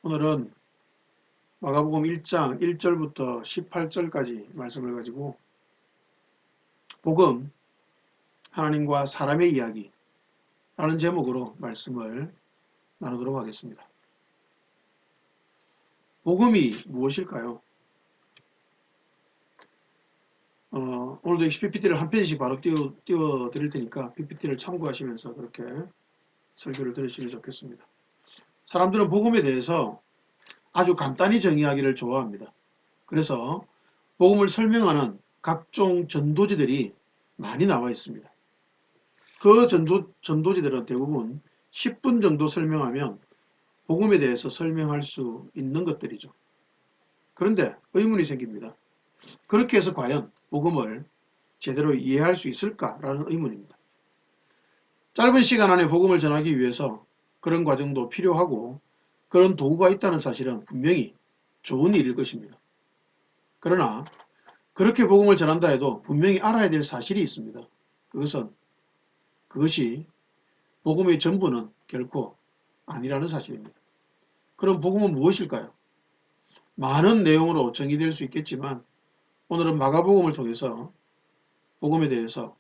오늘은 마가복음 1장 1절부터 18절까지 말씀을 가지고 복음, 하나님과 사람의 이야기라는 제목으로 말씀을 나누도록 하겠습니다. 복음이 무엇일까요? 오늘도 PPT를 한 페이지씩 바로 띄워 드릴 테니까 PPT를 참고하시면서 그렇게 설교를 들으시면 좋겠습니다. 사람들은 복음에 대해서 아주 간단히 정의하기를 좋아합니다. 그래서 복음을 설명하는 각종 전도지들이 많이 나와 있습니다. 그 전도지들은 대부분 10분 정도 설명하면 복음에 대해서 설명할 수 있는 것들이죠. 그런데 의문이 생깁니다. 그렇게 해서 과연 복음을 제대로 이해할 수 있을까라는 의문입니다. 짧은 시간 안에 복음을 전하기 위해서 그런 과정도 필요하고 그런 도구가 있다는 사실은 분명히 좋은 일일 것입니다. 그러나 그렇게 복음을 전한다 해도 분명히 알아야 될 사실이 있습니다. 그것이 복음의 전부는 결코 아니라는 사실입니다. 그럼 복음은 무엇일까요? 많은 내용으로 정의될 수 있겠지만 오늘은 마가복음을 통해서 복음에 대해서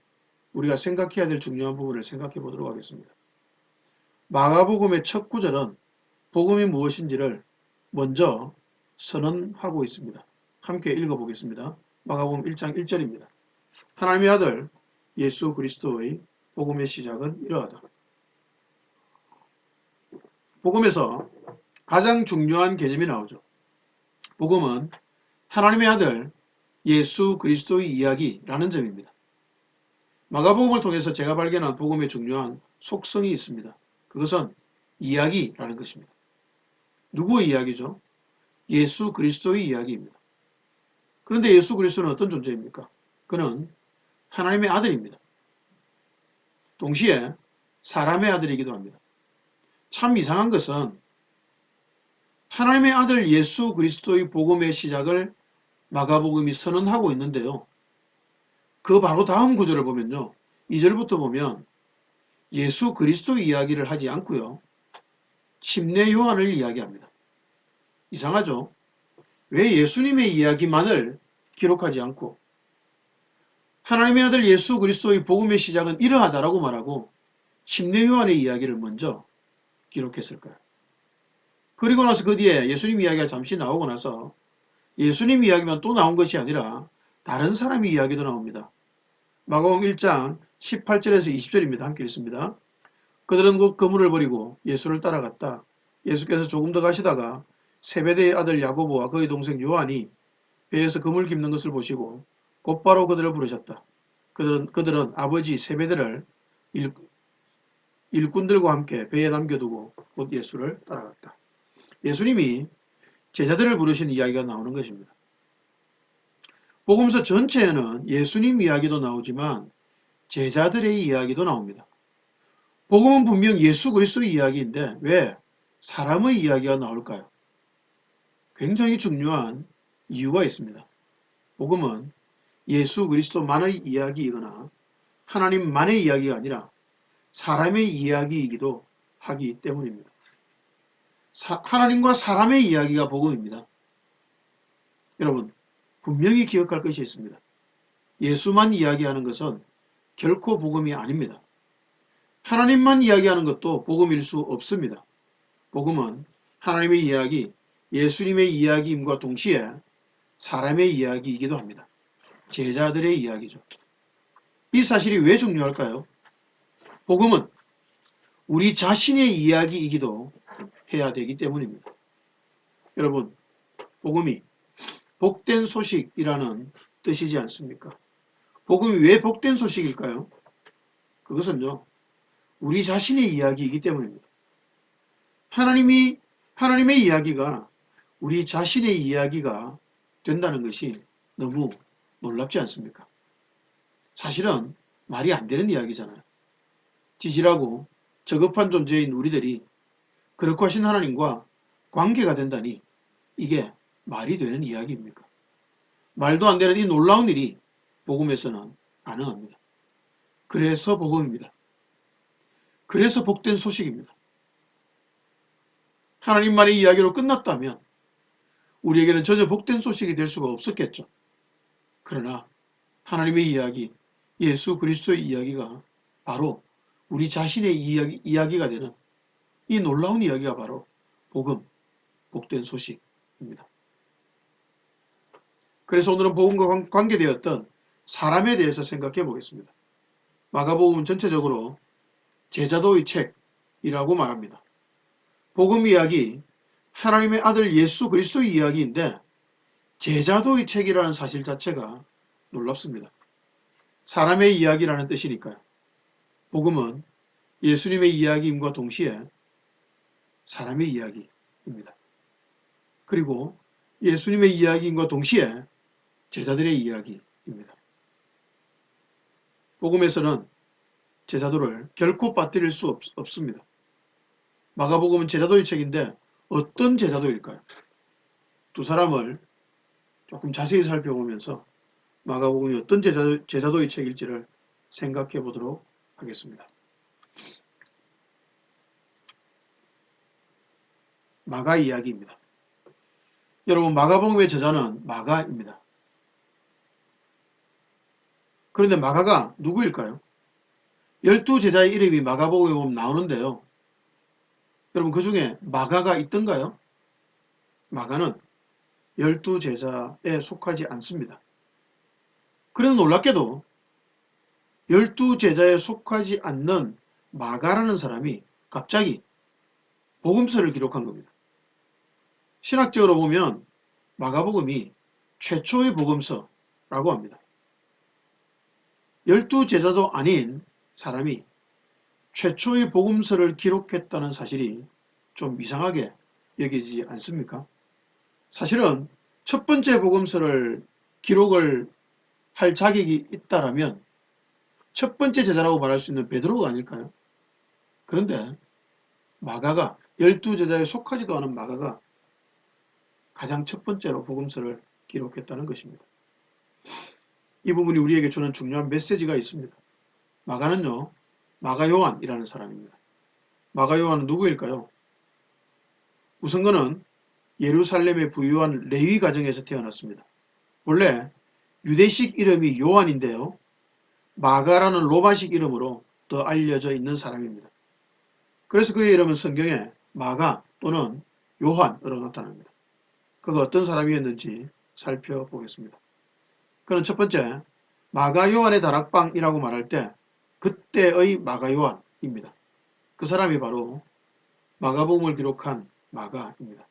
우리가 생각해야 될 중요한 부분을 생각해 보도록 하겠습니다. 마가복음의 첫 구절은 복음이 무엇인지를 먼저 선언하고 있습니다. 함께 읽어보겠습니다. 마가복음 1장 1절입니다. 하나님의 아들 예수 그리스도의 복음의 시작은 이러하다. 복음에서 가장 중요한 개념이 나오죠. 복음은 하나님의 아들 예수 그리스도의 이야기라는 점입니다. 마가복음을 통해서 제가 발견한 복음의 중요한 속성이 있습니다. 그것은 이야기라는 것입니다. 누구의 이야기죠? 예수 그리스도의 이야기입니다. 그런데 예수 그리스도는 어떤 존재입니까? 그는 하나님의 아들입니다. 동시에 사람의 아들이기도 합니다. 참 이상한 것은 하나님의 아들 예수 그리스도의 복음의 시작을 마가복음이 선언하고 있는데요. 그 바로 다음 구절을 보면요. 2절부터 보면 예수 그리스도의 이야기를 하지 않고요. 침례 요한을 이야기합니다. 이상하죠? 왜 예수님의 이야기만을 기록하지 않고 하나님의 아들 예수 그리스도의 복음의 시작은 이러하다라고 말하고 침례 요한의 이야기를 먼저 기록했을까요? 그리고 나서 그 뒤에 예수님 이야기가 잠시 나오고 나서 예수님 이야기만 또 나온 것이 아니라 다른 사람의 이야기도 나옵니다. 마가복음 1장 18절에서 20절입니다. 함께 읽습니다. 그들은 곧 그물을 버리고 예수를 따라갔다. 예수께서 조금 더 가시다가 세베대의 아들 야고보와 그의 동생 요한이 배에서 그물 깁는 것을 보시고 곧바로 그들을 부르셨다. 그들은 아버지 세베대를 일꾼들과 함께 배에 남겨두고 곧 예수를 따라갔다. 예수님이 제자들을 부르신 이야기가 나오는 것입니다. 복음서 전체에는 예수님 이야기도 나오지만 제자들의 이야기도 나옵니다. 복음은 분명 예수 그리스도의 이야기인데 왜 사람의 이야기가 나올까요? 굉장히 중요한 이유가 있습니다. 복음은 예수 그리스도만의 이야기이거나 하나님만의 이야기가 아니라 사람의 이야기이기도 하기 때문입니다. 하나님과 사람의 이야기가 복음입니다. 여러분 분명히 기억할 것이 있습니다. 예수만 이야기하는 것은 결코 복음이 아닙니다. 하나님만 이야기하는 것도 복음일 수 없습니다. 복음은 하나님의 이야기, 예수님의 이야기임과 동시에 사람의 이야기이기도 합니다. 제자들의 이야기죠. 이 사실이 왜 중요할까요? 복음은 우리 자신의 이야기이기도 해야 되기 때문입니다. 여러분, 복음이 복된 소식이라는 뜻이지 않습니까? 복음이 왜 복된 소식일까요? 그것은요, 우리 자신의 이야기이기 때문입니다. 하나님의 이야기가 우리 자신의 이야기가 된다는 것이 너무 놀랍지 않습니까? 사실은 말이 안 되는 이야기잖아요. 지질하고 저급한 존재인 우리들이 그렇고 하신 하나님과 관계가 된다니 이게 말이 되는 이야기입니까? 말도 안 되는 이 놀라운 일이 복음에서는 가능합니다. 그래서 복음입니다. 그래서 복된 소식입니다. 하나님만의 이야기로 끝났다면 우리에게는 전혀 복된 소식이 될 수가 없었겠죠. 그러나 하나님의 이야기, 예수 그리스도의 이야기가 바로 우리 자신의 이야기가 되는 이 놀라운 이야기가 바로 복음, 복된 소식입니다. 그래서 오늘은 복음과 관계되었던 사람에 대해서 생각해 보겠습니다. 마가복음은 전체적으로 제자도의 책이라고 말합니다. 복음 이야기, 하나님의 아들 예수 그리스도의 이야기인데 제자도의 책이라는 사실 자체가 놀랍습니다. 사람의 이야기라는 뜻이니까요. 복음은 예수님의 이야기임과 동시에 사람의 이야기입니다. 그리고 예수님의 이야기임과 동시에 제자들의 이야기입니다. 복음에서는 제자도를 결코 빠뜨릴 수 없습니다. 마가복음은 제자도의 책인데 어떤 제자도일까요? 두 사람을 조금 자세히 살펴보면서 마가복음이 어떤 제자도의 책일지를 생각해 보도록 하겠습니다. 마가 이야기입니다. 여러분, 마가복음의 저자는 마가입니다. 그런데 마가가 누구일까요? 12제자의 이름이 마가복음에 보면 나오는데요. 여러분, 그 중에 마가가 있던가요? 마가는 12제자에 속하지 않습니다. 그래도 놀랍게도 12제자에 속하지 않는 마가라는 사람이 갑자기 복음서를 기록한 겁니다. 신학적으로 보면 마가복음이 최초의 복음서라고 합니다. 12제자도 아닌 사람이 최초의 복음서를 기록했다는 사실이 좀 이상하게 여기지 않습니까? 사실은 첫 번째 복음서를 기록을 할 자격이 있다라면 첫 번째 제자라고 말할 수 있는 베드로가 아닐까요? 그런데 마가가 12제자에 속하지도 않은 마가가 가장 첫 번째로 복음서를 기록했다는 것입니다. 이 부분이 우리에게 주는 중요한 메시지가 있습니다. 마가는요, 마가 요한이라는 사람입니다. 마가 요한은 누구일까요? 우선 그는 예루살렘에 부유한 레위 가정에서 태어났습니다. 원래 유대식 이름이 요한인데요. 마가라는 로마식 이름으로 더 알려져 있는 사람입니다. 그래서 그의 이름은 성경에 마가 또는 요한으로 나타납니다. 그가 어떤 사람이었는지 살펴보겠습니다. 그는 첫 번째, 마가 요한의 다락방이라고 말할 때 그때의 마가 요한입니다. 그 사람이 바로 마가복음을 기록한 마가입니다.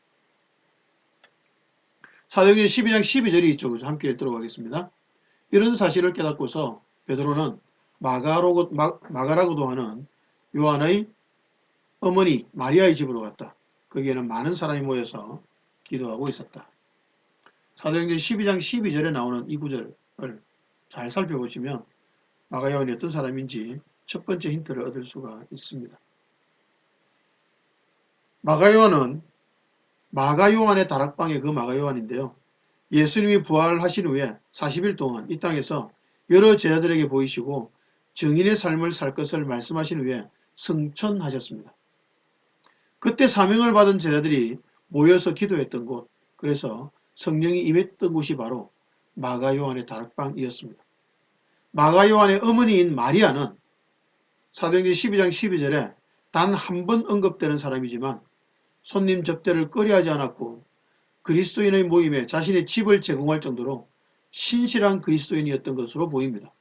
사도행전 12장 12절이 있죠. 그래서 함께 읽도록 하겠습니다. 이런 사실을 깨닫고서 베드로는 마가라고도 하는 요한의 어머니 마리아의 집으로 갔다. 거기에는 많은 사람이 모여서 기도하고 있었다. 사도행전 12장 12절에 나오는 이 구절을 잘 살펴보시면 마가 요한이 어떤 사람인지 첫 번째 힌트를 얻을 수가 있습니다. 마가 요한은 마가 요한의 다락방의 그 마가 요한인데요. 예수님이 부활하신 후에 40일 동안 이 땅에서 여러 제자들에게 보이시고 증인의 삶을 살 것을 말씀하신 후에 승천하셨습니다. 그때 사명을 받은 제자들이 모여서 기도했던 곳, 그래서 성령이 임했던 곳이 바로 마가 요한의 다락방이었습니다. 마가 요한의 어머니인 마리아는 사도행전 12장 12절에 단 한 번 언급되는 사람이지만 손님 접대를 꺼려하지 않았고 그리스도인의 모임에 자신의 집을 제공할 정도로 신실한 그리스도인이었던 것으로 보입니다.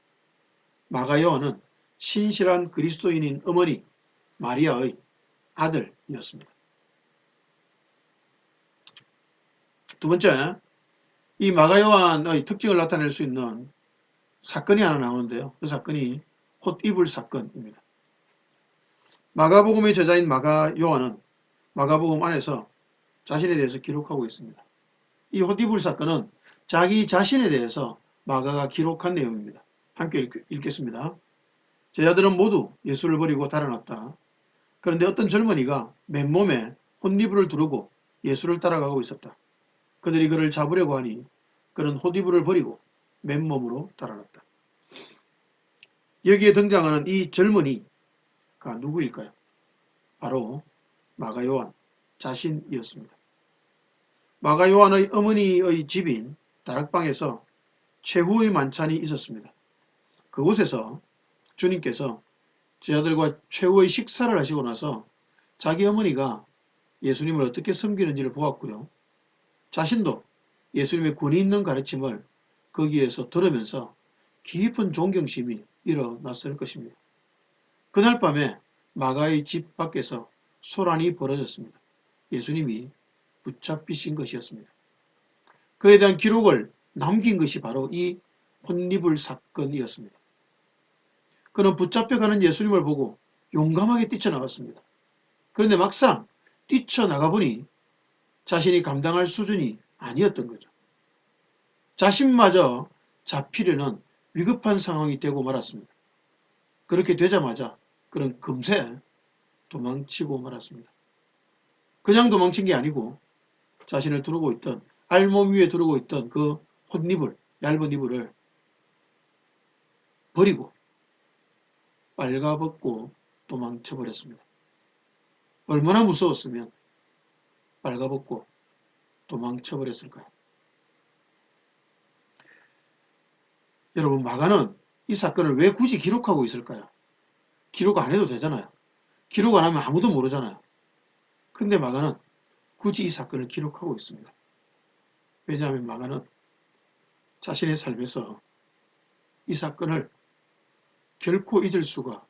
마가 요한은 신실한 그리스도인인 어머니 마리아의 아들이었습니다. 두 번째, 이 마가 요한의 특징을 나타낼 수 있는 사건이 하나 나오는데요. 그 사건이 헛이불 사건입니다. 마가복음의 저자인 마가 요한은 마가복음 안에서 자신에 대해서 기록하고 있습니다. 이 헛이불 사건은 자기 자신에 대해서 마가가 기록한 내용입니다. 함께 읽겠습니다. 제자들은 모두 예수를 버리고 달아났다. 그런데 어떤 젊은이가 맨몸에 헛이불을 두르고 예수를 따라가고 있었다. 그들이 그를 잡으려고 하니 그는 헛이불을 버리고 맨몸으로 달아났다. 여기에 등장하는 이 젊은이가 누구일까요? 바로 마가 요한, 자신이었습니다. 마가 요한의 어머니의 집인 다락방에서 최후의 만찬이 있었습니다. 그곳에서 주님께서 제자들과 최후의 식사를 하시고 나서 자기 어머니가 예수님을 어떻게 섬기는지를 보았고요. 자신도 예수님의 권위 있는 가르침을 거기에서 들으면서 깊은 존경심이 일어났을 것입니다. 그날 밤에 마가의 집 밖에서 소란이 벌어졌습니다. 예수님이 붙잡히신 것이었습니다. 그에 대한 기록을 남긴 것이 바로 이 혼리불 사건이었습니다. 그는 붙잡혀가는 예수님을 보고 용감하게 뛰쳐나갔습니다. 그런데 막상 뛰쳐나가보니 자신이 감당할 수준이 아니었던 거죠. 자신마저 잡히려는 위급한 상황이 되고 말았습니다. 그렇게 되자마자 그는 금세 도망치고 말았습니다. 그냥 도망친 게 아니고 자신을 두르고 있던 알몸 위에 두르고 있던 그 혼이불, 얇은 이불을 버리고 빨가벗고 도망쳐 버렸습니다. 얼마나 무서웠으면 빨가벗고 도망쳐 버렸을까요? 여러분, 마가는 이 사건을 왜 굳이 기록하고 있을까요? 기록 안 해도 되잖아요. 기록 안 하면 아무도 모르잖아요. 근데 마가는 굳이 이 사건을 기록하고 있습니다. 왜냐하면 마가는 자신의 삶에서 이 사건을 결코 잊을 수가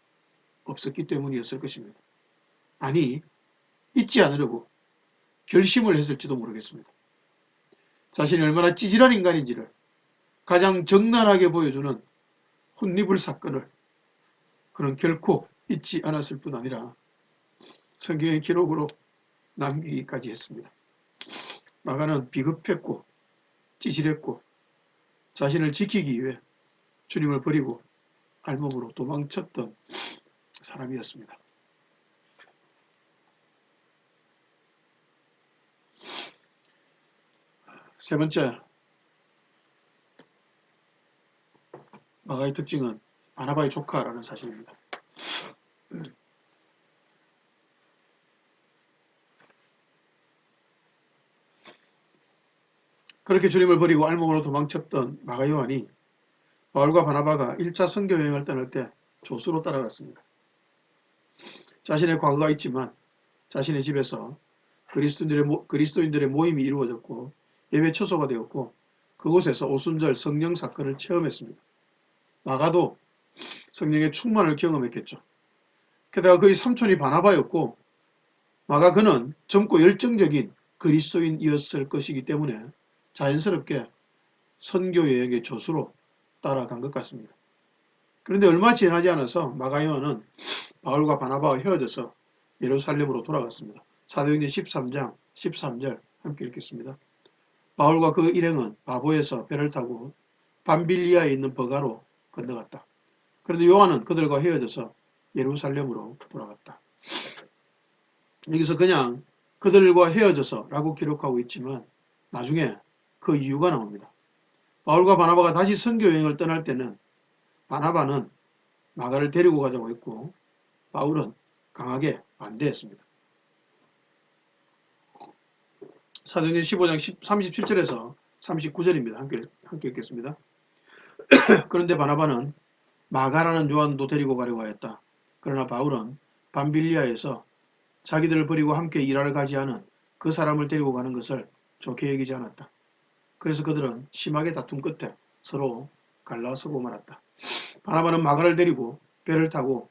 없었기 때문이었을 것입니다. 아니, 잊지 않으려고 결심을 했을지도 모르겠습니다. 자신이 얼마나 찌질한 인간인지를 가장 적나라하게 보여주는 혼리불 사건을 그는 결코 잊지 않았을 뿐 아니라 성경의 기록으로 남기기까지 했습니다. 마가는 비급했고 찌질했고 자신을 지키기 위해 주님을 버리고 알몸으로 도망쳤던 사람이었습니다. 세 번째, 마가의 특징은 바나바의 조카라는 사실입니다. 그렇게 주님을 버리고 알몸으로 도망쳤던 마가 요한이 바울과 바나바가 1차 선교 여행을 떠날 때 조수로 따라갔습니다. 자신의 과거가 있지만 자신의 집에서 그리스도인들의 모임이 이루어졌고 예배 처소가 되었고 그곳에서 오순절 성령 사건을 체험했습니다. 마가도 성령의 충만을 경험했겠죠. 게다가 그의 삼촌이 바나바였고 마가 그는 젊고 열정적인 그리스도인이었을 것이기 때문에 자연스럽게 선교 여행의 조수로 따라간 것 같습니다. 그런데 얼마 지나지 않아서 마가 요한은 바울과 바나바와 헤어져서 예루살렘으로 돌아갔습니다. 사도행전 13장 13절 함께 읽겠습니다. 바울과 그 일행은 바보에서 배를 타고 밤빌리아에 있는 버가로 건너갔다. 그런데 요한은 그들과 헤어져서 예루살렘으로 돌아갔다. 여기서 그냥 그들과 헤어져서 라고 기록하고 있지만 나중에 그 이유가 나옵니다. 바울과 바나바가 다시 선교 여행을 떠날 때는 바나바는 마가를 데리고 가자고 했고 바울은 강하게 반대했습니다. 사도행전 15장 37절에서 39절입니다. 함께 읽겠습니다. 그런데 바나바는 마가라는 요한도 데리고 가려고 하였다. 그러나 바울은 밤빌리아에서 자기들을 버리고 함께 일하러 가지 않은 그 사람을 데리고 가는 것을 좋게 여기지 않았다. 그래서 그들은 심하게 다툰 끝에 서로 갈라서고 말았다. 바나바는 마가를 데리고 배를 타고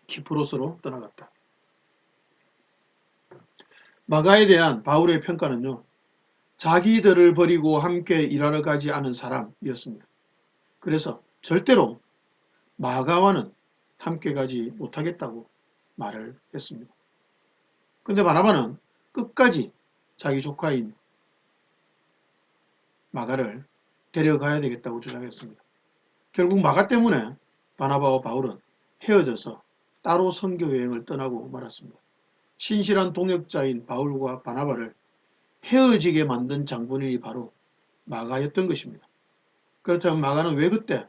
키프로스로 떠나갔다. 마가에 대한 바울의 평가는요, 자기들을 버리고 함께 일하러 가지 않은 사람이었습니다. 그래서 절대로 마가와는 함께 가지 못하겠다고 말을 했습니다. 근데 바나바는 끝까지 자기 조카인 마가를 데려가야 되겠다고 주장했습니다. 결국 마가 때문에 바나바와 바울은 헤어져서 따로 선교 여행을 떠나고 말았습니다. 신실한 동역자인 바울과 바나바를 헤어지게 만든 장본인이 바로 마가였던 것입니다. 그렇다면 마가는 왜 그때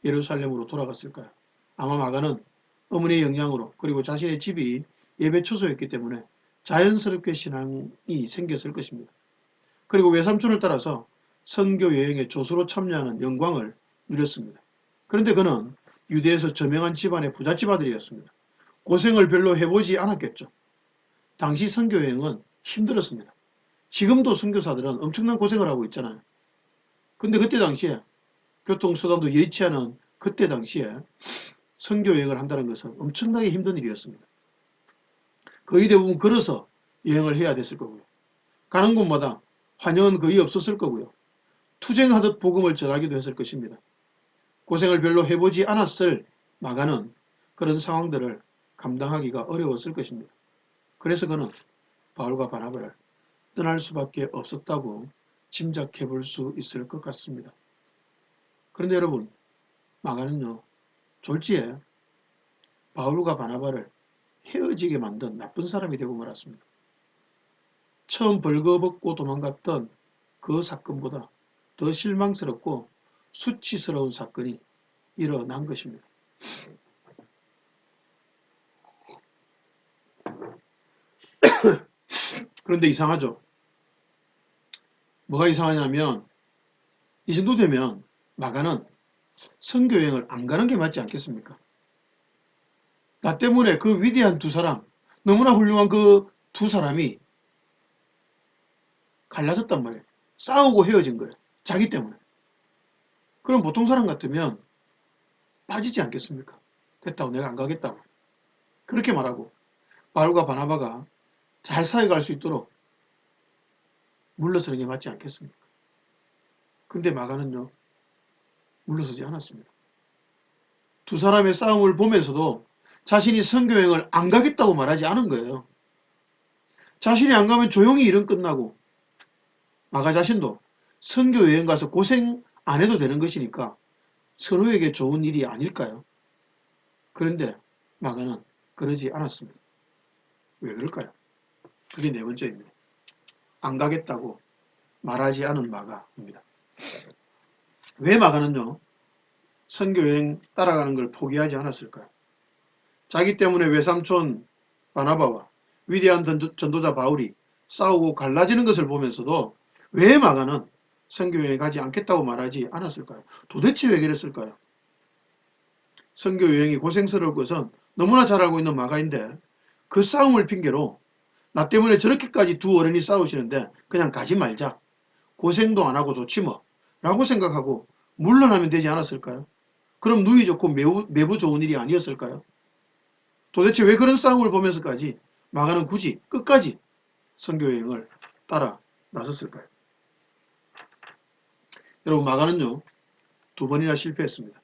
예루살렘으로 돌아갔을까요? 아마 마가는 어머니의 영향으로 그리고 자신의 집이 예배 처소였기 때문에 자연스럽게 신앙이 생겼을 것입니다. 그리고 외삼촌을 따라서 선교 여행에 조수로 참여하는 영광을 누렸습니다. 그런데 그는 유대에서 저명한 집안의 부잣집 아들이었습니다. 고생을 별로 해보지 않았겠죠. 당시 선교 여행은 힘들었습니다. 지금도 선교사들은 엄청난 고생을 하고 있잖아요. 근데 그때 당시에 교통수단도 여의치 않은 그때 당시에 선교 여행을 한다는 것은 엄청나게 힘든 일이었습니다. 거의 대부분 걸어서 여행을 해야 됐을 거고요. 가는 곳마다 환영은 거의 없었을 거고요. 투쟁하듯 복음을 전하기도 했을 것입니다. 고생을 별로 해보지 않았을 마가는 그런 상황들을 감당하기가 어려웠을 것입니다. 그래서 그는 바울과 바나바를 떠날 수밖에 없었다고 짐작해 볼 수 있을 것 같습니다. 그런데 여러분, 마가는요, 졸지에 바울과 바나바를 헤어지게 만든 나쁜 사람이 되고 말았습니다. 처음 벌거벗고 도망갔던 그 사건보다 더 실망스럽고 수치스러운 사건이 일어난 것입니다. 그런데 이상하죠. 뭐가 이상하냐면 이 정도 되면 마가는 선교여행을 안 가는 게 맞지 않겠습니까? 나 때문에 그 위대한 두 사람, 너무나 훌륭한 그 두 사람이 갈라졌단 말이에요. 싸우고 헤어진 거예요. 자기 때문에. 그럼 보통 사람 같으면 빠지지 않겠습니까? 됐다고 내가 안 가겠다고. 그렇게 말하고 바울과 바나바가 잘 사회갈 수 있도록 물러서는 게 맞지 않겠습니까? 근데 마가는요, 물러서지 않았습니다. 두 사람의 싸움을 보면서도 자신이 선교여행을 안 가겠다고 말하지 않은 거예요. 자신이 안 가면 조용히 일은 끝나고 마가 자신도 선교여행 가서 고생 안 해도 되는 것이니까 서로에게 좋은 일이 아닐까요? 그런데 마가는 그러지 않았습니다. 왜 그럴까요? 그게 네 번째입니다. 안 가겠다고 말하지 않은 마가입니다. 왜 마가는요, 선교여행 따라가는 걸 포기하지 않았을까요? 자기 때문에 외삼촌 바나바와 위대한 전도자 바울이 싸우고 갈라지는 것을 보면서도 왜 마가는 선교여행 가지 않겠다고 말하지 않았을까요? 도대체 왜 그랬을까요? 선교여행이 고생스러울 것은 너무나 잘 알고 있는 마가인데 그 싸움을 핑계로 나 때문에 저렇게까지 두 어른이 싸우시는데 그냥 가지 말자. 고생도 안 하고 좋지 뭐. 라고 생각하고 물러나면 되지 않았을까요? 그럼 누이 좋고 매부 좋은 일이 아니었을까요? 도대체 왜 그런 싸움을 보면서까지 마가는 굳이 끝까지 선교여행을 따라 나섰을까요? 여러분, 마가는요, 두 번이나 실패했습니다.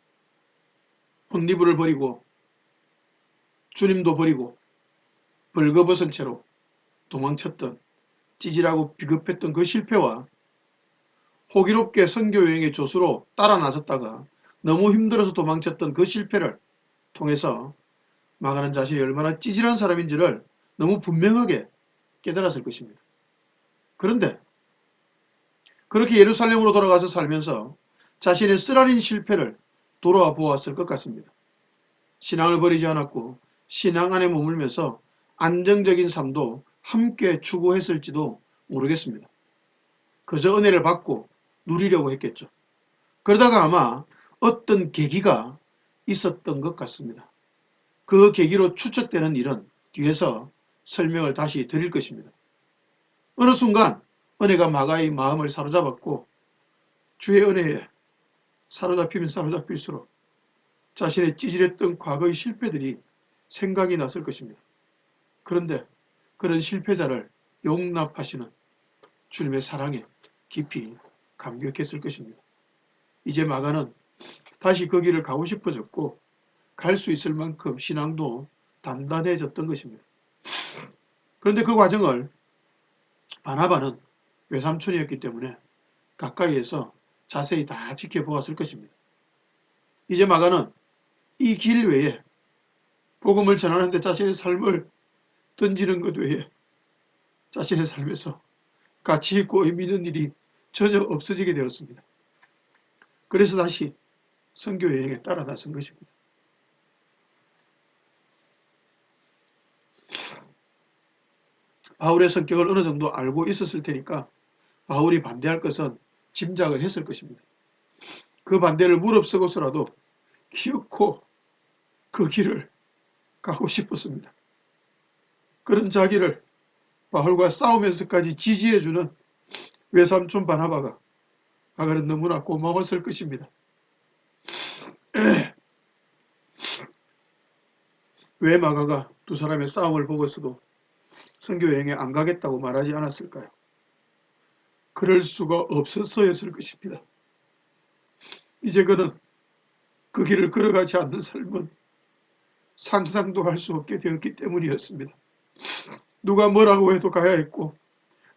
혼리부를 버리고 주님도 버리고 벌거벗은 채로 도망쳤던 찌질하고 비겁했던 그 실패와 호기롭게 선교여행의 조수로 따라 나섰다가 너무 힘들어서 도망쳤던 그 실패를 통해서 마가는 자신이 얼마나 찌질한 사람인지를 너무 분명하게 깨달았을 것입니다. 그런데 그렇게 예루살렘으로 돌아가서 살면서 자신의 쓰라린 실패를 돌아와 보았을 것 같습니다. 신앙을 버리지 않았고 신앙 안에 머물면서 안정적인 삶도 함께 추구했을지도 모르겠습니다. 그저 은혜를 받고 누리려고 했겠죠. 그러다가 아마 어떤 계기가 있었던 것 같습니다. 그 계기로 추측되는 일은 뒤에서 설명을 다시 드릴 것입니다. 어느 순간 은혜가 마가의 마음을 사로잡았고 주의 은혜에 사로잡히면 사로잡힐수록 자신의 찌질했던 과거의 실패들이 생각이 났을 것입니다. 그런데 그런 실패자를 용납하시는 주님의 사랑에 깊이 감격했을 것입니다. 이제 마가는 다시 그 길을 가고 싶어졌고 갈 수 있을 만큼 신앙도 단단해졌던 것입니다. 그런데 그 과정을 바나바는 외삼촌이었기 때문에 가까이에서 자세히 다 지켜보았을 것입니다. 이제 마가는 이 길 외에 복음을 전하는 데 자신의 삶을 던지는 것 외에 자신의 삶에서 가치 있고 의미 있는 일이 전혀 없어지게 되었습니다. 그래서 다시 선교 여행에 따라 나선 것입니다. 바울의 성격을 어느 정도 알고 있었을 테니까 바울이 반대할 것은 짐작을 했을 것입니다. 그 반대를 무릅쓰고서라도 기어코 그 길을 가고 싶었습니다. 그런 자기를 바울과 싸우면서까지 지지해주는 외삼촌 바나바가 그는 너무나 고마웠을 것입니다. 왜 마가가 두 사람의 싸움을 보고서도 선교여행에 안 가겠다고 말하지 않았을까요? 그럴 수가 없었어였을 것입니다. 이제 그는 그 길을 걸어가지 않는 삶은 상상도 할 수 없게 되었기 때문이었습니다. 누가 뭐라고 해도 가야 했고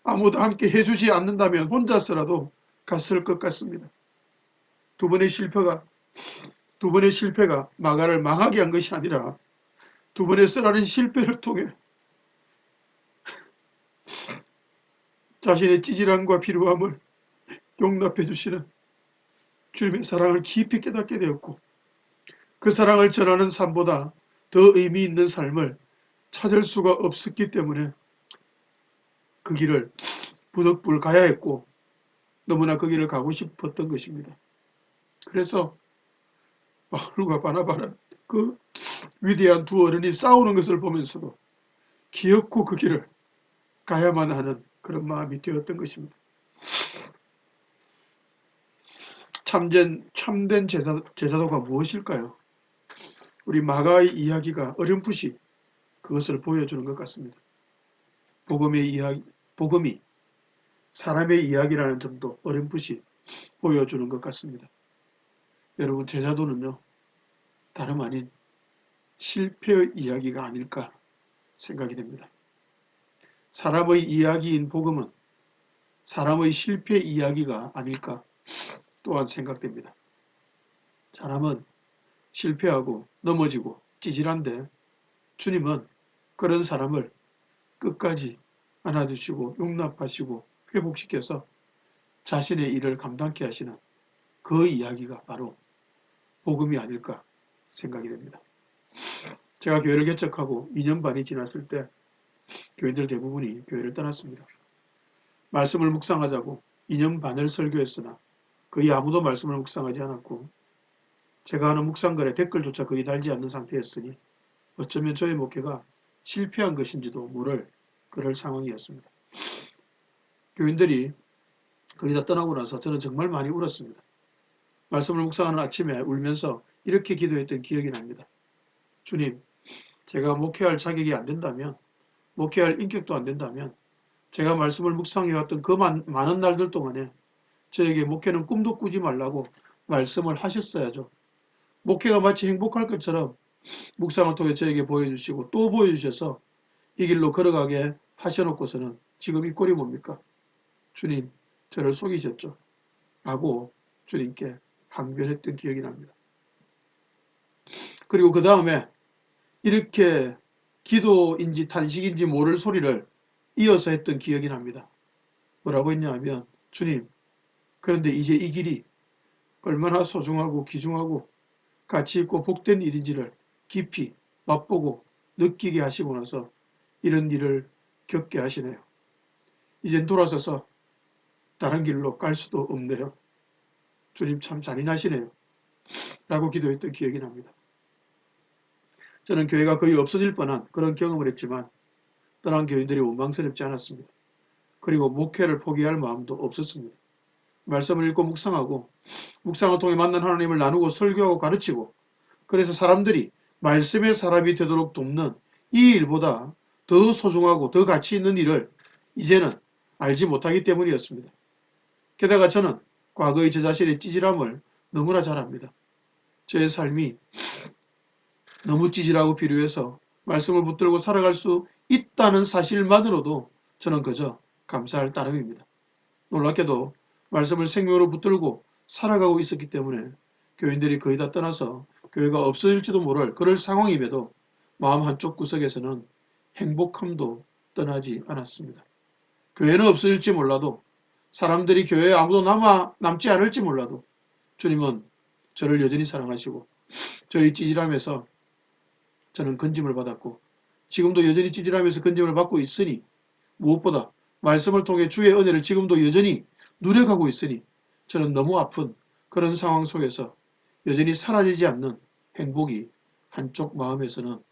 아무도 함께 해주지 않는다면 혼자서라도 갔을 것 같습니다. 두 번의 실패가 마가를 망하게 한 것이 아니라 두 번의 쓰라린 실패를 통해 자신의 찌질함과 비루함을 용납해 주시는 주님의 사랑을 깊이 깨닫게 되었고 그 사랑을 전하는 삶보다 더 의미 있는 삶을 찾을 수가 없었기 때문에 그 길을 부득불 가야 했고 너무나 그 길을 가고 싶었던 것입니다. 그래서 바울과 바나바는 그 위대한 두 어른이 싸우는 것을 보면서도 기어코 그 길을 가야만 하는 그런 마음이 되었던 것입니다. 참된 제자도가 무엇일까요? 우리 마가의 이야기가 어렴풋이 그것을 보여주는 것 같습니다. 복음이 사람의 이야기라는 점도 어렴풋이 보여주는 것 같습니다. 여러분, 제자도는요, 다름 아닌 실패의 이야기가 아닐까 생각이 됩니다. 사람의 이야기인 복음은 사람의 실패 이야기가 아닐까 또한 생각됩니다. 사람은 실패하고 넘어지고 찌질한데 주님은 그런 사람을 끝까지 안아주시고 용납하시고 회복시켜서 자신의 일을 감당케 하시는 그 이야기가 바로 복음이 아닐까 생각이 됩니다. 제가 교회를 개척하고 2년 반이 지났을 때 교인들 대부분이 교회를 떠났습니다. 말씀을 묵상하자고 2년 반을 설교했으나 거의 아무도 말씀을 묵상하지 않았고 제가 하는 묵상글에 댓글조차 거의 달지 않는 상태였으니 어쩌면 저의 목회가 실패한 것인지도 모를 그럴 상황이었습니다. 교인들이 거의 다 떠나고 나서 저는 정말 많이 울었습니다. 말씀을 묵상하는 아침에 울면서 이렇게 기도했던 기억이 납니다. 주님, 제가 목회할 자격이 안 된다면, 목회할 인격도 안 된다면 제가 말씀을 묵상해왔던 그 많은 날들 동안에 저에게 목회는 꿈도 꾸지 말라고 말씀을 하셨어야죠. 목회가 마치 행복할 것처럼 묵상을 통해 저에게 보여주시고 또 보여주셔서 이 길로 걸어가게 하셔놓고서는 지금 이 꼴이 뭡니까? 주님, 저를 속이셨죠. 라고 주님께 항변했던 기억이 납니다. 그리고 그 다음에 이렇게 기도인지 탄식인지 모를 소리를 이어서 했던 기억이 납니다. 뭐라고 했냐 하면 주님, 그런데 이제 이 길이 얼마나 소중하고 귀중하고 가치 있고 복된 일인지를 깊이 맛보고 느끼게 하시고 나서 이런 일을 겪게 하시네요. 이젠 돌아서서 다른 길로 갈 수도 없네요. 주님 참 잔인하시네요. 라고 기도했던 기억이 납니다. 저는 교회가 거의 없어질 뻔한 그런 경험을 했지만 떠난 교인들이 원망스럽지 않았습니다. 그리고 목회를 포기할 마음도 없었습니다. 말씀을 읽고 묵상하고 묵상을 통해 만난 하나님을 나누고 설교하고 가르치고 그래서 사람들이 말씀의 사람이 되도록 돕는 이 일보다 더 소중하고 더 가치 있는 일을 이제는 알지 못하기 때문이었습니다. 게다가 저는 과거의 저 자신의 찌질함을 너무나 잘 압니다. 저의 삶이 너무 찌질하고 비루해서 말씀을 붙들고 살아갈 수 있다는 사실만으로도 저는 그저 감사할 따름입니다. 놀랍게도 말씀을 생명으로 붙들고 살아가고 있었기 때문에 교인들이 거의 다 떠나서 교회가 없어질지도 모를 그럴 상황임에도 마음 한쪽 구석에서는 행복함도 떠나지 않았습니다. 교회는 없어질지 몰라도 사람들이 교회에 아무도 남지 않을지 몰라도 주님은 저를 여전히 사랑하시고 저의 찌질함에서 저는 건짐을 받았고 지금도 여전히 찌질함에서 건짐을 받고 있으니 무엇보다 말씀을 통해 주의 은혜를 지금도 여전히 누려가고 있으니 저는 너무 아픈 그런 상황 속에서 여전히 사라지지 않는 행복이 한쪽 마음에서는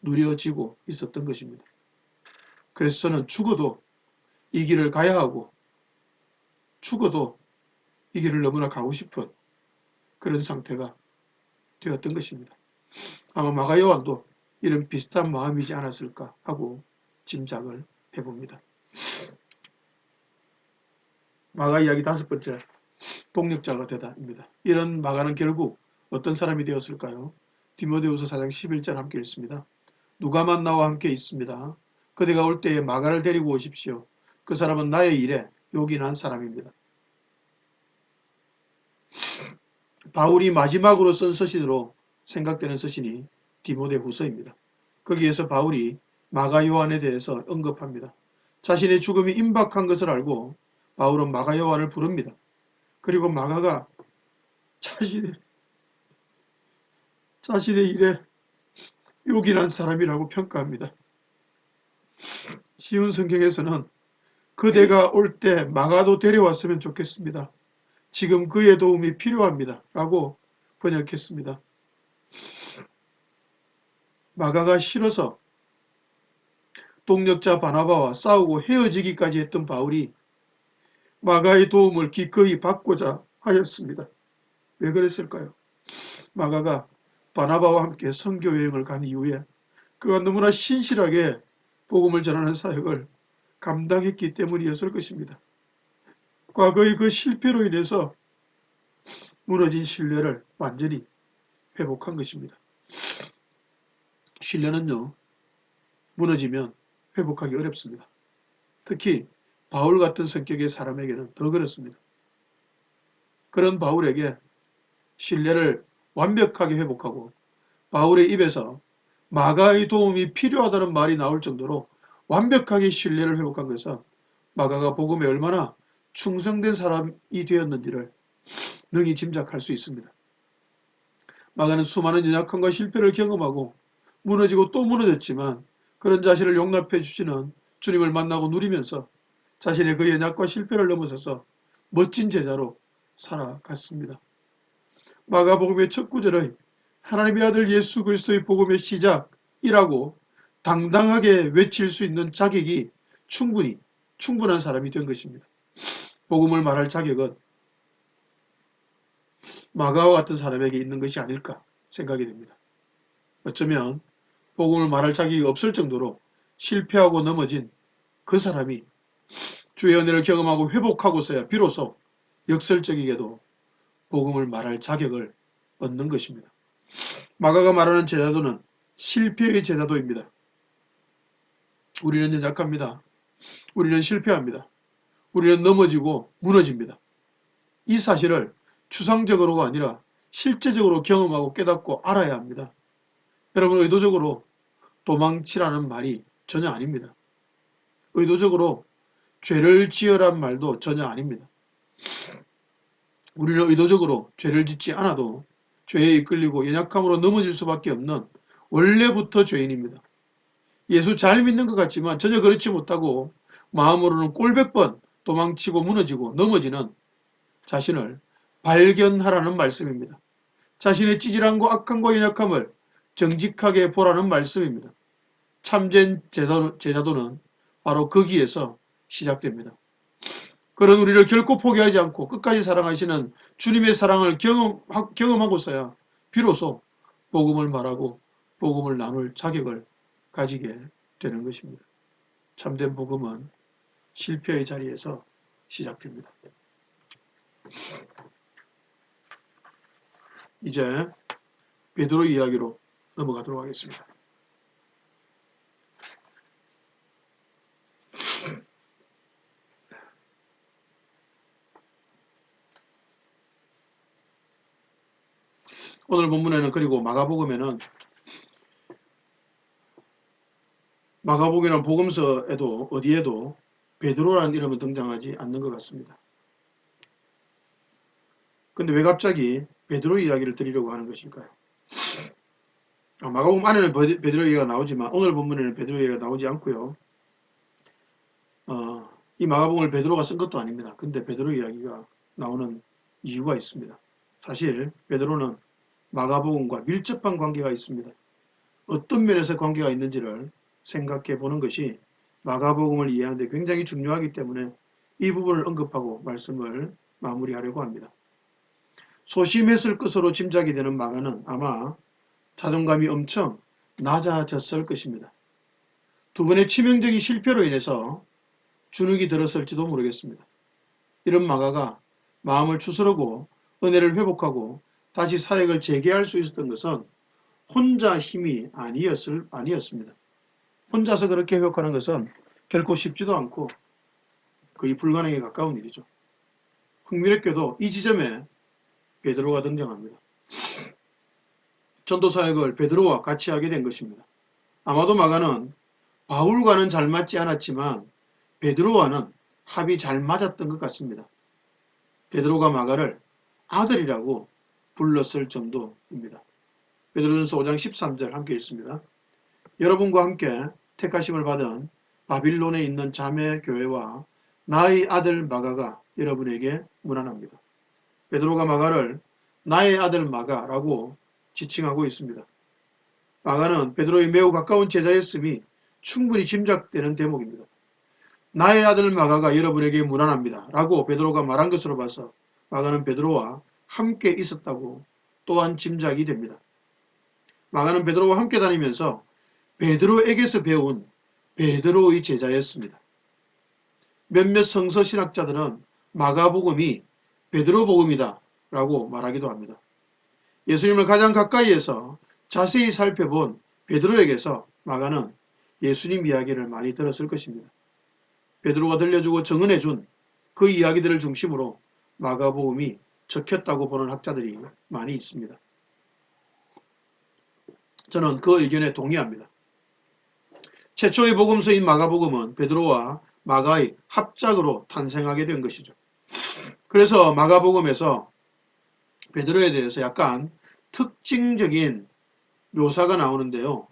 누려지고 있었던 것입니다. 그래서 저는 죽어도 이 길을 가야 하고 죽어도 이 길을 너무나 가고 싶은 그런 상태가 되었던 것입니다. 아마 마가 요한도 이런 비슷한 마음이지 않았을까 하고 짐작을 해봅니다. 마가 이야기 5번째, 동력자가 되다입니다. 이런 마가는 결국 어떤 사람이 되었을까요? 디모데후서 4장 11절 함께 읽습니다. 누가만 나와 함께 있습니다. 그대가 올 때에 마가를 데리고 오십시오. 그 사람은 나의 일에 요긴한 사람입니다. 바울이 마지막으로 쓴 서신으로 생각되는 서신이 디모데후서입니다. 거기에서 바울이 마가 요한에 대해서 언급합니다. 자신의 죽음이 임박한 것을 알고 바울은 마가 요한을 부릅니다. 그리고 마가가 자신의 일에 요긴한 사람이라고 평가합니다. 쉬운 성경에서는 그대가 올 때 마가도 데려왔으면 좋겠습니다. 지금 그의 도움이 필요합니다. 라고 번역했습니다. 마가가 싫어서 동력자 바나바와 싸우고 헤어지기까지 했던 바울이 마가의 도움을 기꺼이 받고자 하였습니다. 왜 그랬을까요? 마가가 바나바와 함께 선교 여행을 간 이후에 그가 너무나 신실하게 복음을 전하는 사역을 감당했기 때문이었을 것입니다. 과거의 그 실패로 인해서 무너진 신뢰를 완전히 회복한 것입니다. 신뢰는요, 무너지면 회복하기 어렵습니다. 특히 바울 같은 성격의 사람에게는 더 그렇습니다. 그런 바울에게 신뢰를 완벽하게 회복하고 바울의 입에서 마가의 도움이 필요하다는 말이 나올 정도로 완벽하게 신뢰를 회복한 것은 마가가 복음에 얼마나 충성된 사람이 되었는지를 능히 짐작할 수 있습니다. 마가는 수많은 연약함과 실패를 경험하고 무너지고 또 무너졌지만 그런 자신을 용납해 주시는 주님을 만나고 누리면서 자신의 그 연약과 실패를 넘어서서 멋진 제자로 살아갔습니다. 마가복음의 첫 구절의 하나님의 아들 예수 그리스도의 복음의 시작이라고 당당하게 외칠 수 있는 자격이 충분한 사람이 된 것입니다. 복음을 말할 자격은 마가와 같은 사람에게 있는 것이 아닐까 생각이 됩니다. 어쩌면 복음을 말할 자격이 없을 정도로 실패하고 넘어진 그 사람이 주의 은혜를 경험하고 회복하고서야 비로소 역설적이게도 복음을 말할 자격을 얻는 것입니다. 마가가 말하는 제자도는 실패의 제자도입니다. 우리는 연약합니다. 우리는 실패합니다. 우리는 넘어지고 무너집니다. 이 사실을 추상적으로가 아니라 실제적으로 경험하고 깨닫고 알아야 합니다. 여러분, 의도적으로 도망치라는 말이 전혀 아닙니다. 의도적으로 죄를 지으란 말도 전혀 아닙니다. 우리는 의도적으로 죄를 짓지 않아도 죄에 이끌리고 연약함으로 넘어질 수밖에 없는 원래부터 죄인입니다. 예수 잘 믿는 것 같지만 전혀 그렇지 못하고 마음으로는 꼴백 번 도망치고 무너지고 넘어지는 자신을 발견하라는 말씀입니다. 자신의 찌질함과 악함과 연약함을 정직하게 보라는 말씀입니다. 참된 제자도는 바로 거기에서 시작됩니다. 그런 우리를 결코 포기하지 않고 끝까지 사랑하시는 주님의 사랑을 경험하고서야 비로소 복음을 말하고 복음을 나눌 자격을 가지게 되는 것입니다. 참된 복음은 실패의 자리에서 시작됩니다. 이제 베드로 이야기로 넘어가도록 하겠습니다. 오늘 본문에는 그리고 마가복음에는 마가복음이나 복음서에도 어디에도 베드로라는 이름은 등장하지 않는 것 같습니다. 근데 왜 갑자기 베드로 이야기를 드리려고 하는 것일까요? 마가복음 안에는 베드로 이야기가 나오지만 오늘 본문에는 베드로 이야기가 나오지 않고요. 이 마가복음을 베드로가 쓴 것도 아닙니다. 근데 베드로 이야기가 나오는 이유가 있습니다. 사실 베드로는 마가복음과 밀접한 관계가 있습니다. 어떤 면에서 관계가 있는지를 생각해 보는 것이 마가복음을 이해하는 데 굉장히 중요하기 때문에 이 부분을 언급하고 말씀을 마무리하려고 합니다. 소심했을 것으로 짐작이 되는 마가는 아마 자존감이 엄청 낮아졌을 것입니다. 두 번의 치명적인 실패로 인해서 주눅이 들었을지도 모르겠습니다. 이런 마가가 마음을 추스르고 은혜를 회복하고 다시 사역을 재개할 수 있었던 것은 혼자 힘이 아니었습니다. 혼자서 그렇게 회복하는 것은 결코 쉽지도 않고 거의 불가능에 가까운 일이죠. 흥미롭게도 이 지점에 베드로가 등장합니다. 전도 사역을 베드로와 같이 하게 된 것입니다. 아마도 마가는 바울과는 잘 맞지 않았지만 베드로와는 합이 잘 맞았던 것 같습니다. 베드로가 마가를 아들이라고 불렀을 정도입니다. 베드로전서 5장 13절 함께 읽습니다. 여러분과 함께 택하심을 받은 바빌론에 있는 자매 교회와 나의 아들 마가가 여러분에게 문안합니다. 베드로가 마가를 나의 아들 마가라고 지칭하고 있습니다. 마가는 베드로의 매우 가까운 제자였음이 충분히 짐작되는 대목입니다. 나의 아들 마가가 여러분에게 문안합니다. 라고 베드로가 말한 것으로 봐서 마가는 베드로와 함께 있었다고 또한 짐작이 됩니다. 마가는 베드로와 함께 다니면서 베드로에게서 배운 베드로의 제자였습니다. 몇몇 성서신학자들은 마가복음이 베드로복음이다 라고 말하기도 합니다. 예수님을 가장 가까이에서 자세히 살펴본 베드로에게서 마가는 예수님 이야기를 많이 들었을 것입니다. 베드로가 들려주고 증언해준 그 이야기들을 중심으로 마가복음이 적혔다고 보는 학자들이 많이 있습니다. 저는 그 의견에 동의합니다. 최초의 복음서인 마가복음은 베드로와 마가의 합작으로 탄생하게 된 것이죠. 그래서 마가복음에서 베드로에 대해서 약간 특징적인 묘사가 나오는데요.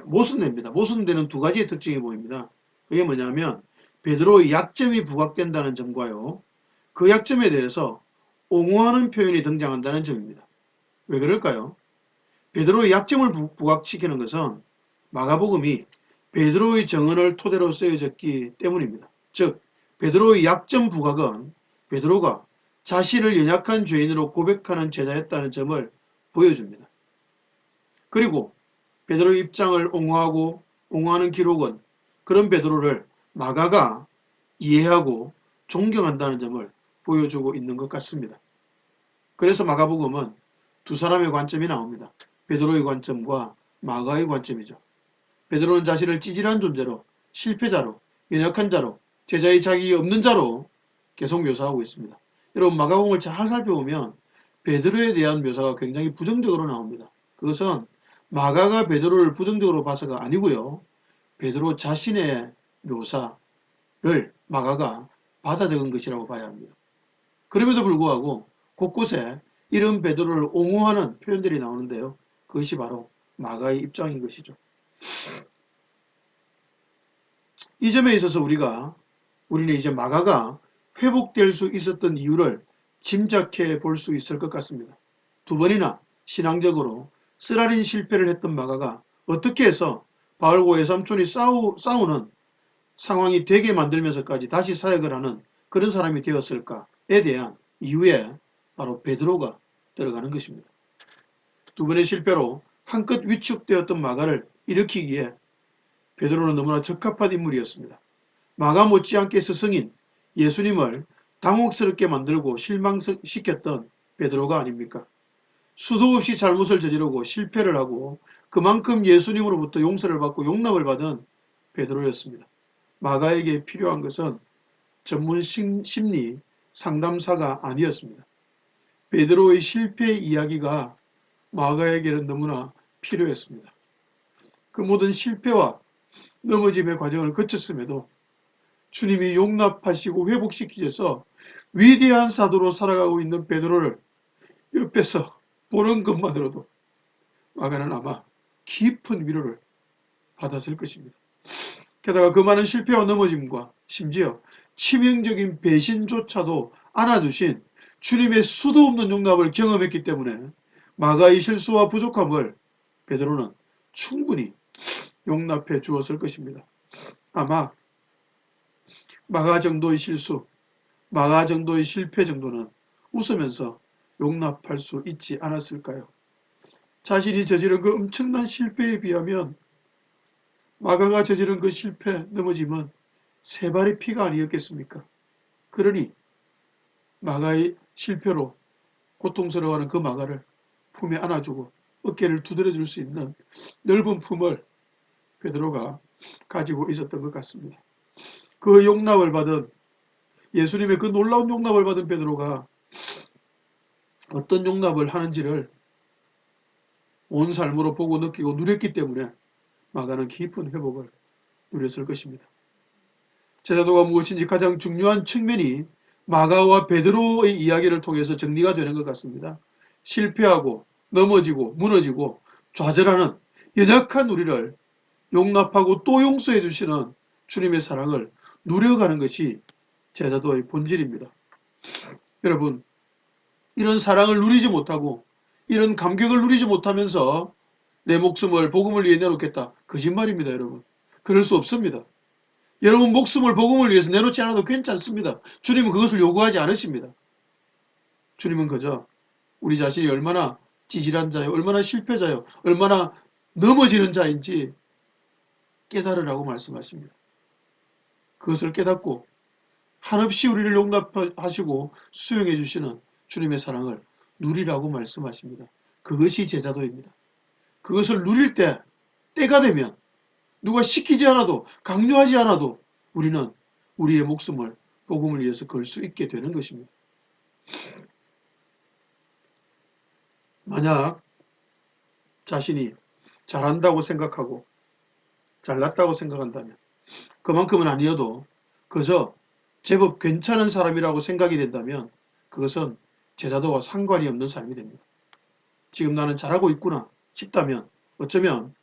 모순됩니다. 모순되는 두 가지의 특징이 보입니다. 그게 뭐냐면 베드로의 약점이 부각된다는 점과요. 그 약점에 대해서 옹호하는 표현이 등장한다는 점입니다. 왜 그럴까요? 베드로의 약점을 부각시키는 것은 마가복음이 베드로의 증언을 토대로 쓰여졌기 때문입니다. 즉 베드로의 약점 부각은 베드로가 자신을 연약한 죄인으로 고백하는 제자였다는 점을 보여줍니다. 그리고 베드로의 입장을 옹호하는 기록은 그런 베드로를 마가가 이해하고 존경한다는 점을 보여주고 있는 것 같습니다. 그래서 마가복음은 두 사람의 관점이 나옵니다. 베드로의 관점과 마가의 관점이죠. 베드로는 자신을 찌질한 존재로, 실패자로, 연약한 자로, 제자의 자격이 없는 자로 계속 묘사하고 있습니다. 여러분 마가복음을 잘 살펴보면 베드로에 대한 묘사가 굉장히 부정적으로 나옵니다. 그것은 마가가 베드로를 부정적으로 봐서가 아니고요. 베드로 자신의 묘사를 마가가 받아 적은 것이라고 봐야 합니다. 그럼에도 불구하고 곳곳에 이런 베드로를 옹호하는 표현들이 나오는데요. 그것이 바로 마가의 입장인 것이죠. 이 점에 있어서 우리는 이제 마가가 회복될 수 있었던 이유를 짐작해 볼 수 있을 것 같습니다. 두 번이나 신앙적으로 쓰라린 실패를 했던 마가가 어떻게 해서 바울과 외삼촌이 싸우는 상황이 되게 만들면서까지 다시 사역을 하는 그런 사람이 되었을까에 대한 이유에 바로 베드로가 들어가는 것입니다. 두 번의 실패로 한껏 위축되었던 마가를 일으키기에 베드로는 너무나 적합한 인물이었습니다. 마가 못지않게 스승인 예수님을 당혹스럽게 만들고 실망시켰던 베드로가 아닙니까? 수도 없이 잘못을 저지르고 실패를 하고 그만큼 예수님으로부터 용서를 받고 용납을 받은 베드로였습니다. 마가에게 필요한 것은 전문 심리 상담사가 아니었습니다. 베드로의 실패 이야기가 마가에게는 너무나 필요했습니다. 그 모든 실패와 넘어짐의 과정을 거쳤음에도 주님이 용납하시고 회복시키셔서 위대한 사도로 살아가고 있는 베드로를 옆에서 보는 것만으로도 마가는 아마 깊은 위로를 받았을 것입니다. 게다가 그 많은 실패와 넘어짐과 심지어 치명적인 배신조차도 안아주신 주님의 수도 없는 용납을 경험했기 때문에 마가의 실수와 부족함을 베드로는 충분히 용납해 주었을 것입니다. 아마 마가 정도의 실수, 마가 정도의 실패 정도는 웃으면서 용납할 수 있지 않았을까요? 자신이 저지른 그 엄청난 실패에 비하면 마가가 저지른 그 실패, 넘어짐은 세 발의 피가 아니었겠습니까? 그러니 마가의 실패로 고통스러워하는 그 마가를 품에 안아주고 어깨를 두드려줄 수 있는 넓은 품을 베드로가 가지고 있었던 것 같습니다. 그 용납을 받은 예수님의 그 놀라운 용납을 받은 베드로가 어떤 용납을 하는지를 온 삶으로 보고 느끼고 누렸기 때문에 마가는 깊은 회복을 누렸을 것입니다. 제자도가 무엇인지 가장 중요한 측면이 마가와 베드로의 이야기를 통해서 정리가 되는 것 같습니다. 실패하고 넘어지고 무너지고 좌절하는 연약한 우리를 용납하고 또 용서해 주시는 주님의 사랑을 누려가는 것이 제자도의 본질입니다. 여러분, 이런 사랑을 누리지 못하고 이런 감격을 누리지 못하면서 내 목숨을 복음을 위해 내놓겠다. 거짓말입니다, 여러분. 그럴 수 없습니다. 여러분 목숨을 복음을 위해서 내놓지 않아도 괜찮습니다. 주님은 그것을 요구하지 않으십니다. 주님은 그저 우리 자신이 얼마나 지질한 자요, 얼마나 실패자요, 얼마나 넘어지는 자인지 깨달으라고 말씀하십니다. 그것을 깨닫고 한없이 우리를 용납하시고 수용해 주시는 주님의 사랑을 누리라고 말씀하십니다. 그것이 제자도입니다. 그것을 누릴 때, 때가 되면 누가 시키지 않아도 강요하지 않아도 우리는 우리의 목숨을 복음을 위해서 걸 수 있게 되는 것입니다. 만약 자신이 잘한다고 생각하고 잘났다고 생각한다면 그만큼은 아니어도 그저 제법 괜찮은 사람이라고 생각이 된다면 그것은 제자도와 상관이 없는 삶이 됩니다. 지금 나는 잘하고 있구나 싶다면 어쩌면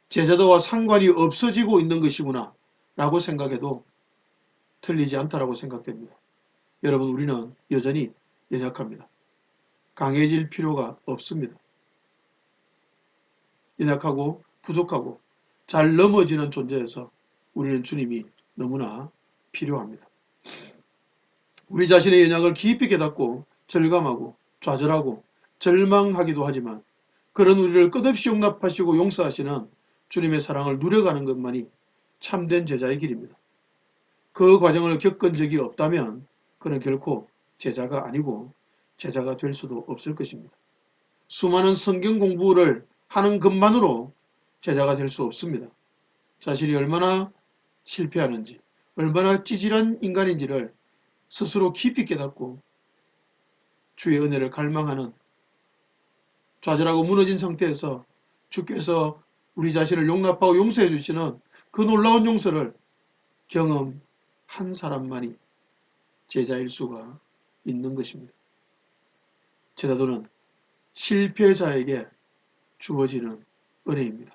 제자도와 상관이 없어지고 있는 것이구나 라고 생각해도 틀리지 않다라고 생각됩니다. 여러분, 우리는 여전히 연약합니다. 강해질 필요가 없습니다. 연약하고 부족하고 잘 넘어지는 존재여서 우리는 주님이 너무나 필요합니다. 우리 자신의 연약을 깊이 깨닫고 절감하고 좌절하고 절망하기도 하지만 그런 우리를 끝없이 용납하시고 용서하시는 주님의 사랑을 누려가는 것만이 참된 제자의 길입니다. 그 과정을 겪은 적이 없다면 그는 결코 제자가 아니고 제자가 될 수도 없을 것입니다. 수많은 성경 공부를 하는 것만으로 제자가 될 수 없습니다. 자신이 얼마나 실패하는지, 얼마나 찌질한 인간인지를 스스로 깊이 깨닫고 주의 은혜를 갈망하는 좌절하고 무너진 상태에서 주께서 우리 자신을 용납하고 용서해 주시는 그 놀라운 용서를 경험한 사람만이 제자일 수가 있는 것입니다. 제자도는 실패자에게 주어지는 은혜입니다.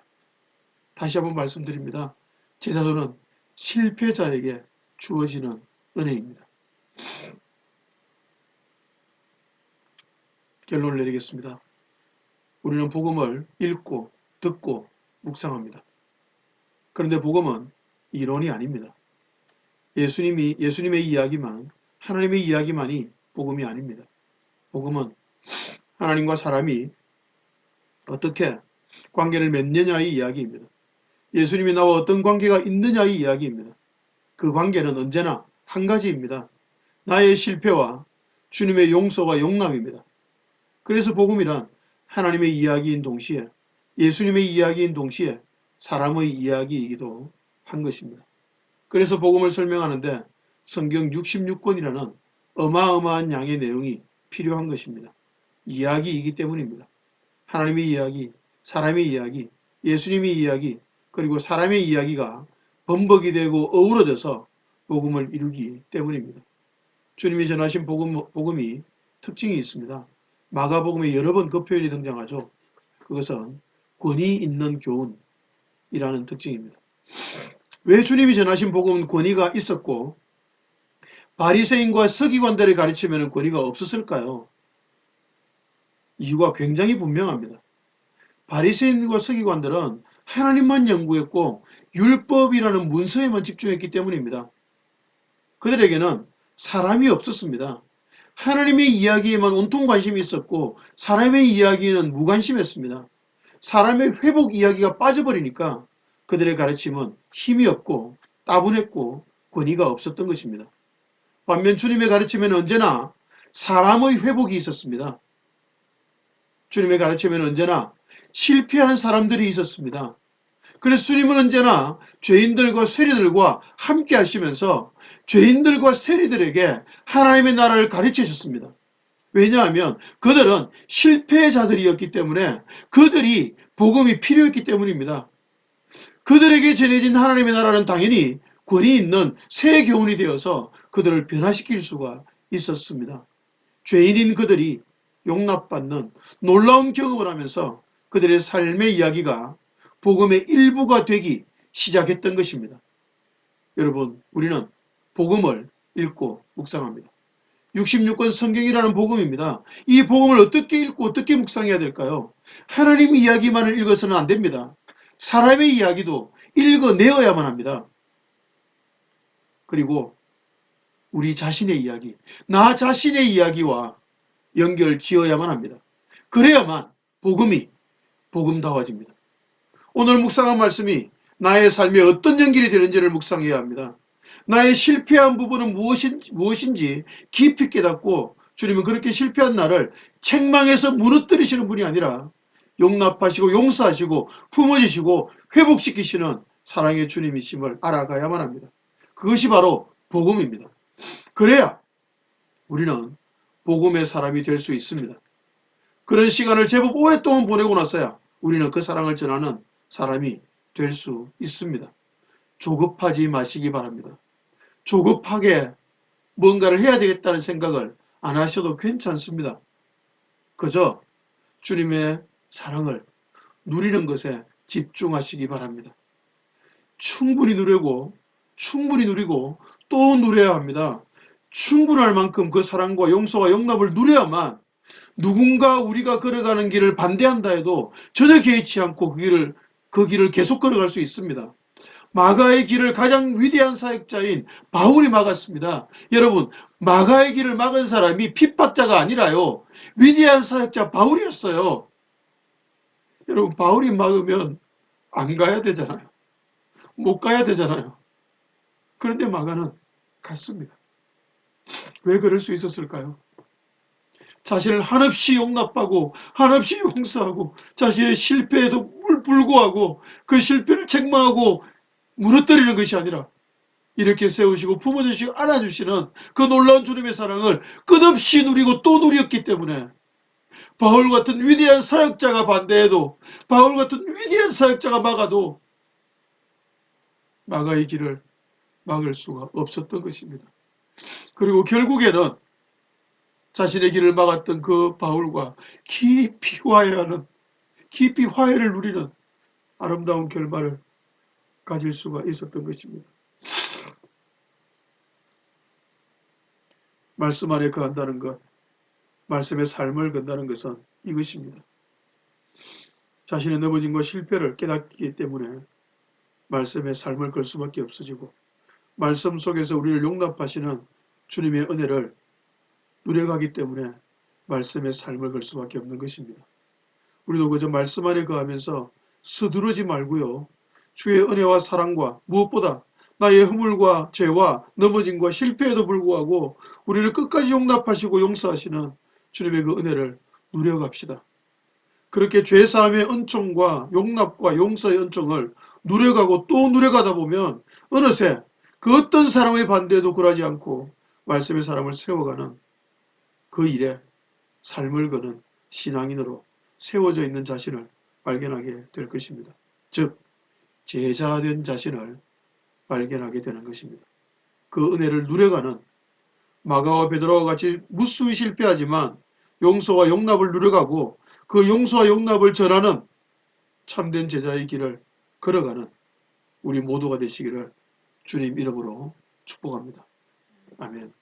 다시 한번 말씀드립니다. 제자도는 실패자에게 주어지는 은혜입니다. 결론을 내리겠습니다. 우리는 복음을 읽고 듣고 묵상합니다. 그런데 복음은 이론이 아닙니다. 예수님의 이야기만, 하나님의 이야기만이 복음이 아닙니다. 복음은 하나님과 사람이 어떻게 관계를 맺느냐의 이야기입니다. 예수님이 나와 어떤 관계가 있느냐의 이야기입니다. 그 관계는 언제나 한 가지입니다. 나의 실패와 주님의 용서와 용납입니다. 그래서 복음이란 하나님의 이야기인 동시에 예수님의 이야기인 동시에 사람의 이야기이기도 한 것입니다. 그래서 복음을 설명하는데 성경 66권이라는 어마어마한 양의 내용이 필요한 것입니다. 이야기이기 때문입니다. 하나님의 이야기, 사람의 이야기, 예수님의 이야기, 그리고 사람의 이야기가 범벅이 되고 어우러져서 복음을 이루기 때문입니다. 주님이 전하신 복음이 특징이 있습니다. 마가복음에 여러 번 그 표현이 등장하죠. 그것은 권위 있는 교훈이라는 특징입니다. 왜 주님이 전하신 복음은 권위가 있었고 바리새인과 서기관들의 가르침에는 권위가 없었을까요? 이유가 굉장히 분명합니다. 바리새인과 서기관들은 하나님만 연구했고 율법이라는 문서에만 집중했기 때문입니다. 그들에게는 사람이 없었습니다. 하나님의 이야기에만 온통 관심이 있었고 사람의 이야기에는 무관심했습니다. 사람의 회복 이야기가 빠져버리니까 그들의 가르침은 힘이 없고 따분했고 권위가 없었던 것입니다. 반면 주님의 가르침에는 언제나 사람의 회복이 있었습니다. 주님의 가르침에는 언제나 실패한 사람들이 있었습니다. 그래서 주님은 언제나 죄인들과 세리들과 함께 하시면서 죄인들과 세리들에게 하나님의 나라를 가르쳐 주셨습니다. 왜냐하면 그들은 실패자들이었기 때문에 그들이 복음이 필요했기 때문입니다. 그들에게 전해진 하나님의 나라는 당연히 권위 있는 새 교훈이 되어서 그들을 변화시킬 수가 있었습니다. 죄인인 그들이 용납받는 놀라운 경험을 하면서 그들의 삶의 이야기가 복음의 일부가 되기 시작했던 것입니다. 여러분, 우리는 복음을 읽고 묵상합니다. 66권 성경이라는 복음입니다. 이 복음을 어떻게 읽고 어떻게 묵상해야 될까요? 하나님 이야기만을 읽어서는 안 됩니다. 사람의 이야기도 읽어내어야만 합니다. 그리고 우리 자신의 이야기, 나 자신의 이야기와 연결 지어야만 합니다. 그래야만 복음이 복음다워집니다. 오늘 묵상한 말씀이 나의 삶에 어떤 연결이 되는지를 묵상해야 합니다. 나의 실패한 부분은 무엇인지 깊이 깨닫고 주님은 그렇게 실패한 나를 책망해서 무너뜨리시는 분이 아니라 용납하시고 용서하시고 품어주시고 회복시키시는 사랑의 주님이심을 알아가야만 합니다. 그것이 바로 복음입니다. 그래야 우리는 복음의 사람이 될 수 있습니다. 그런 시간을 제법 오랫동안 보내고 나서야 우리는 그 사랑을 전하는 사람이 될 수 있습니다. 조급하지 마시기 바랍니다. 조급하게 뭔가를 해야 되겠다는 생각을 안 하셔도 괜찮습니다. 그저 주님의 사랑을 누리는 것에 집중하시기 바랍니다. 충분히 누리고 또 누려야 합니다. 충분할 만큼 그 사랑과 용서와 용납을 누려야만 누군가 우리가 걸어가는 길을 반대한다 해도 전혀 개의치 않고 그 길을 계속 걸어갈 수 있습니다. 마가의 길을 가장 위대한 사역자인 바울이 막았습니다. 여러분, 마가의 길을 막은 사람이 핍박자가 아니라요, 위대한 사역자 바울이었어요. 여러분, 바울이 막으면 안 가야 되잖아요. 못 가야 되잖아요. 그런데 마가는 갔습니다. 왜 그럴 수 있었을까요? 자신을 한없이 용납하고 한없이 용서하고 자신의 실패에도 불구하고 그 실패를 책망하고 무너뜨리는 것이 아니라 이렇게 세우시고 품어주시고 안아주시는 그 놀라운 주님의 사랑을 끝없이 누리고 또 누렸기 때문에 바울 같은 위대한 사역자가 반대해도, 바울 같은 위대한 사역자가 막아도 마가의 길을 막을 수가 없었던 것입니다. 그리고 결국에는 자신의 길을 막았던 그 바울과 깊이 화해를 누리는 아름다운 결말을 가질 수가 있었던 것입니다. 말씀 안에 거한다는 것, 말씀의 삶을 건다는 것은 이것입니다. 자신의 넘어짐과 실패를 깨닫기 때문에 말씀의 삶을 걸 수밖에 없어지고, 말씀 속에서 우리를 용납하시는 주님의 은혜를 누려가기 때문에 말씀의 삶을 걸 수밖에 없는 것입니다. 우리도 그저 말씀 안에 거하면서 서두르지 말고요, 주의 은혜와 사랑과 무엇보다 나의 허물과 죄와 넘어짐과 실패에도 불구하고 우리를 끝까지 용납하시고 용서하시는 주님의 그 은혜를 누려갑시다. 그렇게 죄사함의 은총과 용납과 용서의 은총을 누려가고 또 누려가다 보면 어느새 그 어떤 사람의 반대에도 굴하지 않고 말씀의 사람을 세워가는 그 일에 삶을 거는 신앙인으로 세워져 있는 자신을 발견하게 될 것입니다. 즉, 제자된 자신을 발견하게 되는 것입니다. 그 은혜를 누려가는 마가와 베드로와 같이 무수히 실패하지만 용서와 용납을 누려가고 그 용서와 용납을 전하는 참된 제자의 길을 걸어가는 우리 모두가 되시기를 주님 이름으로 축복합니다. 아멘.